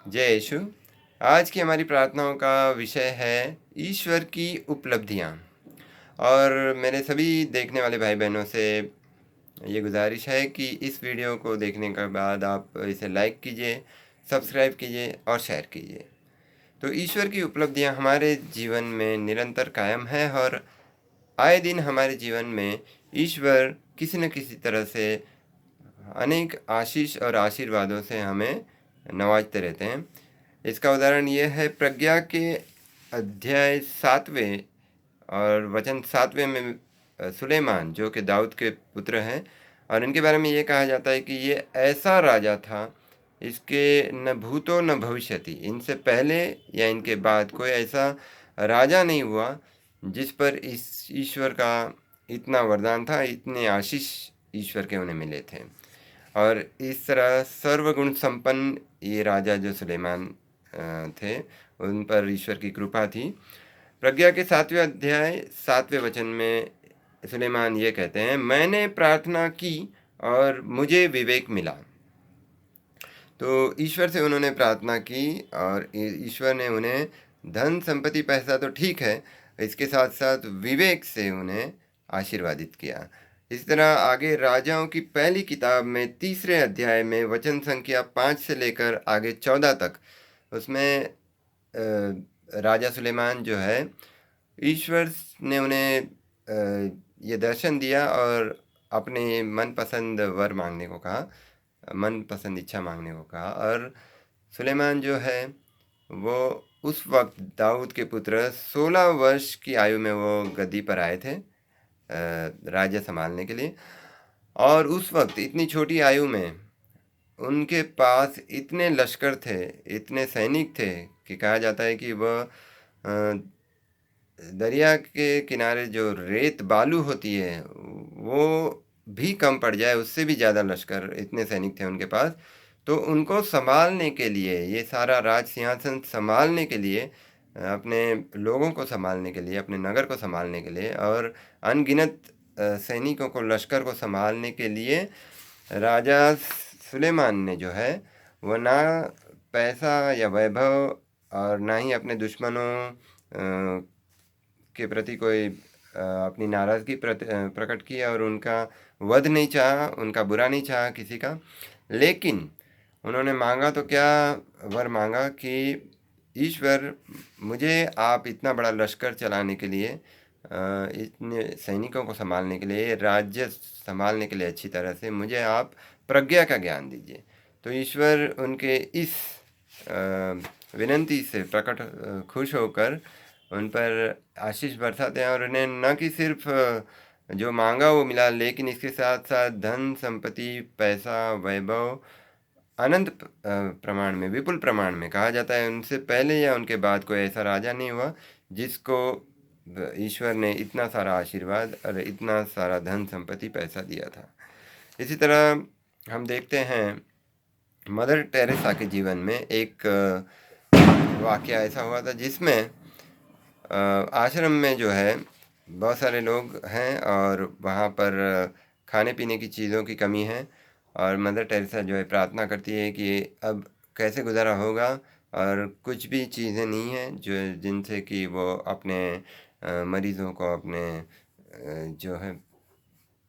जय यीशु। आज की हमारी प्रार्थनाओं का विषय है ईश्वर की उपलब्धियाँ। और मेरे सभी देखने वाले भाई बहनों से ये गुजारिश है कि इस वीडियो को देखने के बाद आप इसे लाइक कीजिए, सब्सक्राइब कीजिए और शेयर कीजिए। तो ईश्वर की उपलब्धियाँ हमारे जीवन में निरंतर कायम है और आए दिन हमारे जीवन में ईश्वर किसी न किसी तरह से अनेक आशीष और आशीर्वादों से हमें नवाजते रहते हैं। इसका उदाहरण ये है, प्रज्ञा के अध्याय 7वें और वचन 7वें में सुलेमान जो कि दाऊद के पुत्र हैं, और इनके बारे में ये कहा जाता है कि ये ऐसा राजा था, इसके न भूतो न भविष्यति, इनसे पहले या इनके बाद कोई ऐसा राजा नहीं हुआ जिस पर इस ईश्वर का इतना वरदान था, इतने आशीष ईश्वर के उन्हें मिले थे। और इस तरह सर्वगुण संपन्न ये राजा जो सुलेमान थे, उन पर ईश्वर की कृपा थी। प्रज्ञा के 7वें अध्याय 7वें वचन में सुलेमान ये कहते हैं, मैंने प्रार्थना की और मुझे विवेक मिला। तो ईश्वर से उन्होंने प्रार्थना की और ईश्वर ने उन्हें धन संपत्ति पैसा तो ठीक है, इसके साथ साथ विवेक से उन्हें आशीर्वादित किया। इस तरह आगे राजाओं की पहली किताब में 3रे अध्याय में वचन संख्या 5 से लेकर आगे 14 तक, उसमें राजा सुलेमान जो है, ईश्वर ने उन्हें ये दर्शन दिया और अपने मनपसंद वर मांगने को कहा, मनपसंद इच्छा मांगने को कहा। और सुलेमान जो है वो उस वक्त दाऊद के पुत्र 16 वर्ष की आयु में वो गद्दी पर आए थे राज्य संभालने के लिए। और उस वक्त इतनी छोटी आयु में उनके पास इतने लश्कर थे, इतने सैनिक थे कि कहा जाता है कि वह दरिया के किनारे जो रेत बालू होती है वो भी कम पड़ जाए, उससे भी ज़्यादा लश्कर, इतने सैनिक थे उनके पास। तो उनको संभालने के लिए, ये सारा राज सिंहासन संभालने के लिए, अपने लोगों को संभालने के लिए, अपने नगर को संभालने के लिए और अनगिनत सैनिकों को, लश्कर को संभालने के लिए राजा सुलेमान ने जो है वह ना पैसा या वैभव और ना ही अपने दुश्मनों के प्रति कोई अपनी नाराज़गी प्रकट की और उनका वध नहीं चाहा, उनका बुरा नहीं चाहा किसी का। लेकिन उन्होंने मांगा तो क्या वर मांगा कि ईश्वर, मुझे आप इतना बड़ा लश्कर चलाने के लिए, इतने सैनिकों को संभालने के लिए, राज्य संभालने के लिए अच्छी तरह से मुझे आप प्रज्ञा का ज्ञान दीजिए। तो ईश्वर उनके इस विनंती से प्रकट खुश होकर उन पर आशीष बरसाते हैं और उन्हें न कि सिर्फ जो मांगा वो मिला, लेकिन इसके साथ साथ धन संपत्ति, पैसा, वैभव अनंत प्रमाण में, विपुल प्रमाण में। कहा जाता है उनसे पहले या उनके बाद कोई ऐसा राजा नहीं हुआ जिसको ईश्वर ने इतना सारा आशीर्वाद और इतना सारा धन संपत्ति पैसा दिया था। इसी तरह हम देखते हैं मदर टेरेसा के जीवन में एक वाकया ऐसा हुआ था जिसमें आश्रम में जो है बहुत सारे लोग हैं और वहाँ पर खाने पीने की चीज़ों की कमी है। और मदर टेरेसा जो है प्रार्थना करती है कि अब कैसे गुजारा होगा, और कुछ भी चीज़ें नहीं हैं जो जिनसे कि वो अपने मरीज़ों को, अपने जो है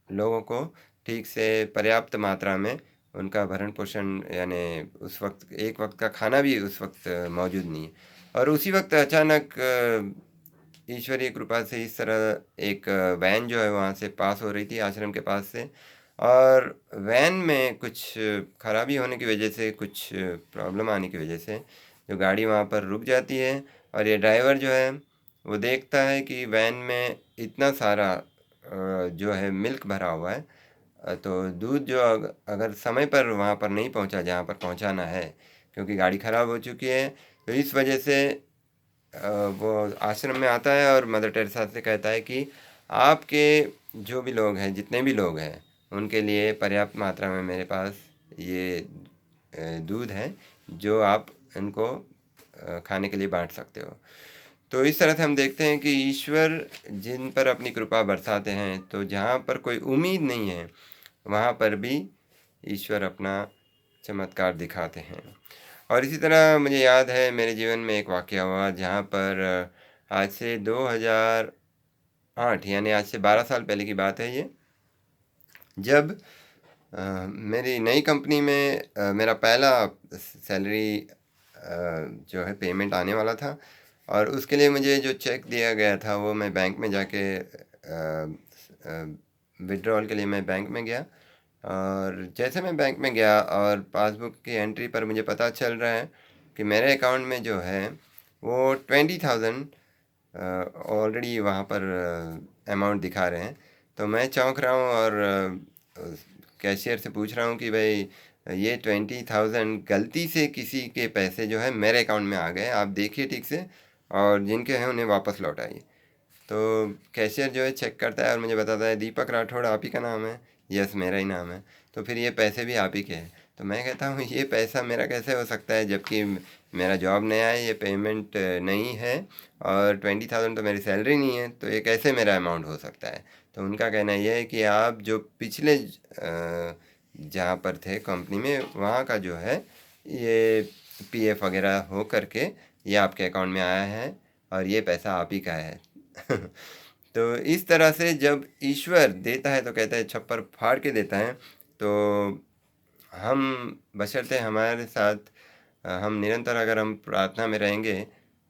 लोगों को ठीक से पर्याप्त मात्रा में उनका भरण पोषण, यानी उस वक्त एक वक्त का खाना भी उस वक्त मौजूद नहीं है। और उसी वक्त अचानक ईश्वरीय कृपा से इस तरह एक वैन जो है वहाँ से पास हो रही थी आश्रम के पास से, और वैन में कुछ खराबी होने की वजह से, कुछ प्रॉब्लम आने की वजह से जो गाड़ी वहाँ पर रुक जाती है। और ये ड्राइवर जो है वो देखता है कि वैन में इतना सारा जो है मिल्क भरा हुआ है, तो दूध जो अगर समय पर वहाँ पर नहीं पहुँचा जहाँ पर पहुँचाना है, क्योंकि गाड़ी ख़राब हो चुकी है, तो इस वजह से वो आश्रम में आता है और मदर टेरेसा से कहता है कि आपके जो भी लोग हैं, जितने भी लोग हैं, उनके लिए पर्याप्त मात्रा में मेरे पास ये दूध है जो आप इनको खाने के लिए बांट सकते हो। तो इस तरह से हम देखते हैं कि ईश्वर जिन पर अपनी कृपा बरसाते हैं, तो जहाँ पर कोई उम्मीद नहीं है वहाँ पर भी ईश्वर अपना चमत्कार दिखाते हैं। और इसी तरह मुझे याद है मेरे जीवन में एक वाक़या हुआ जहाँ पर आज से 2008 यानी आज से 12 साल पहले की बात है ये। जब मेरी नई कंपनी में मेरा पहला सैलरी जो है पेमेंट आने वाला था, और उसके लिए मुझे जो चेक दिया गया था वो मैं बैंक में जाके विड्रॉल के लिए मैं बैंक में गया। और जैसे मैं बैंक में गया और पासबुक की एंट्री पर मुझे पता चल रहा है कि मेरे अकाउंट में जो है वो 20,000 ऑलरेडी वहाँ पर अमाउंट दिखा रहे हैं। तो मैं चौंक रहा हूँ और कैशियर से पूछ रहा हूँ कि भाई ये 20,000 गलती से किसी के पैसे जो है मेरे अकाउंट में आ गए, आप देखिए ठीक से, और जिनके हैं उन्हें वापस लौटाइए। तो कैशियर जो है चेक करता है और मुझे बताता है, दीपक राठौड़ आप ही का नाम है? यस, मेरा ही नाम है। तो फिर ये पैसे भी आप ही के हैं। तो मैं कहता हूँ ये पैसा मेरा कैसे हो सकता है, जबकि मेरा जॉब नया है, ये पेमेंट नहीं है, और 20,000 तो मेरी सैलरी नहीं है, तो ये कैसे मेरा अमाउंट हो सकता है? तो उनका कहना ये है कि आप जो पिछले जहाँ पर थे कंपनी में, वहाँ का जो है ये पीएफ वगैरह हो करके ये आपके अकाउंट में आया है, और ये पैसा आप ही का है। तो इस तरह से जब ईश्वर देता है तो कहता है छप्पर फाड़ के देता है। तो हम बशर्ते हमारे साथ हम निरंतर अगर हम प्रार्थना में रहेंगे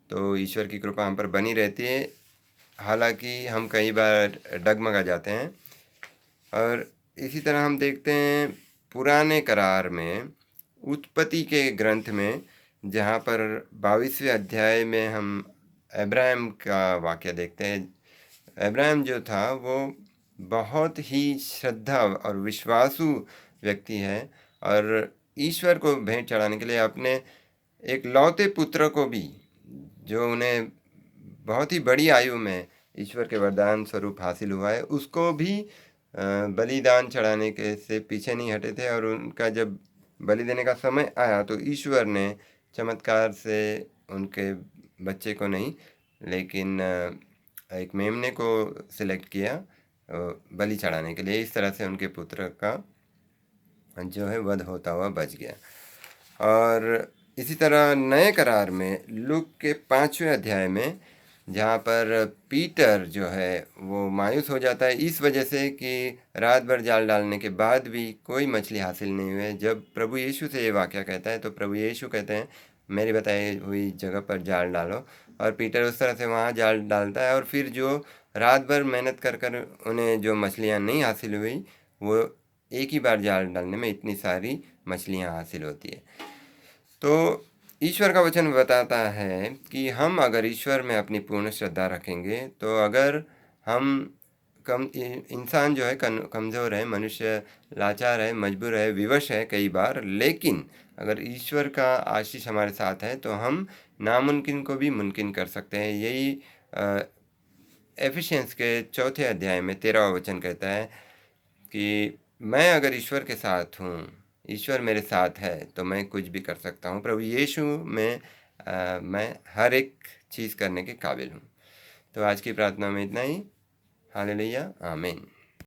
तो ईश्वर की कृपा हम पर बनी रहती है। हालांकि हम कई बार डगमगा जाते हैं। और इसी तरह हम देखते हैं पुराने करार में, उत्पत्ति के ग्रंथ में, जहाँ पर 22वें अध्याय में हम अब्राहम का वाक़या देखते हैं। अब्राहम जो था वो बहुत ही श्रद्धा और विश्वासु व्यक्ति है, और ईश्वर को भेंट चढ़ाने के लिए अपने एक लौते पुत्र को भी, जो उन्हें बहुत ही बड़ी आयु में ईश्वर के वरदान स्वरूप हासिल हुआ है, उसको भी बलिदान चढ़ाने के से पीछे नहीं हटे थे। और उनका जब बलि देने का समय आया तो ईश्वर ने चमत्कार से उनके बच्चे को नहीं, लेकिन एक मेमने को सिलेक्ट किया बलि चढ़ाने के लिए। इस तरह से उनके पुत्र का जो है वध होता हुआ बच गया। और इसी तरह नए करार में लूक के 5वें अध्याय में, जहाँ पर पीटर जो है वो मायूस हो जाता है इस वजह से कि रात भर जाल डालने के बाद भी कोई मछली हासिल नहीं हुई। जब प्रभु यीशु से ये वाक़या कहता है तो प्रभु यीशु कहते हैं मेरी बताई हुई जगह पर जाल डालो, और पीटर उस तरह से वहाँ जाल डालता है। और फिर जो रात भर मेहनत कर कर उन्हें जो मछलियाँ नहीं हासिल हुई, वो एक ही बार जाल डालने में इतनी सारी मछलियाँ हासिल होती है। तो ईश्वर का वचन बताता है कि हम अगर ईश्वर में अपनी पूर्ण श्रद्धा रखेंगे, तो अगर हम इंसान जो है कमज़ोर है, मनुष्य लाचार है, मजबूर है, विवश है कई बार, लेकिन अगर ईश्वर का आशीष हमारे साथ है तो हम नामुमकिन को भी मुमकिन कर सकते हैं। यही एफिशिएंस के 4थे अध्याय में 13वां वचन कहता है कि मैं अगर ईश्वर के साथ हूँ, ईश्वर मेरे साथ है, तो मैं कुछ भी कर सकता हूँ। प्रभु यीशु में मैं हर एक चीज़ करने के काबिल हूँ। तो आज की प्रार्थना में इतना ही। हालेलुया, आमीन।